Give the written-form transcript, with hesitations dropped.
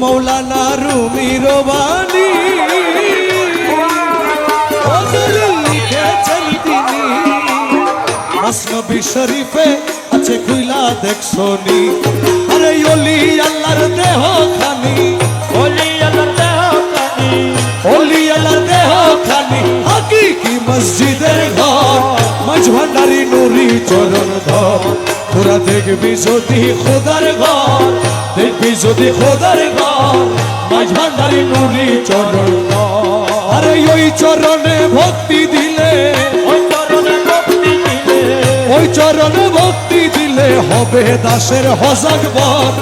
মৌলানা রুমি রবানি লিখেছেন তিনি মসনবী শরীফে আছে খুইলা দেখছনি আরে ওলি আল্লাহর দেহ খানি ওলি আল্লাহর দেহ খানি ওলি আল্লাহর দেহ খানি হাকিকি মসজিদের ঘর মাঝ ভান্ডারি নুরি চরণ ধর তোরা দেখবি যদি খোদার ঘর দেখবি যদি খোদার ঘর মাঝ ভান্ডারি নুরি চরণ আরে ওই চরণে ভক্তি দিলে ওই চরণে ভক্তি দিলে ওই চরণে ভক্তি দিলে হবে দাসের হজাক বর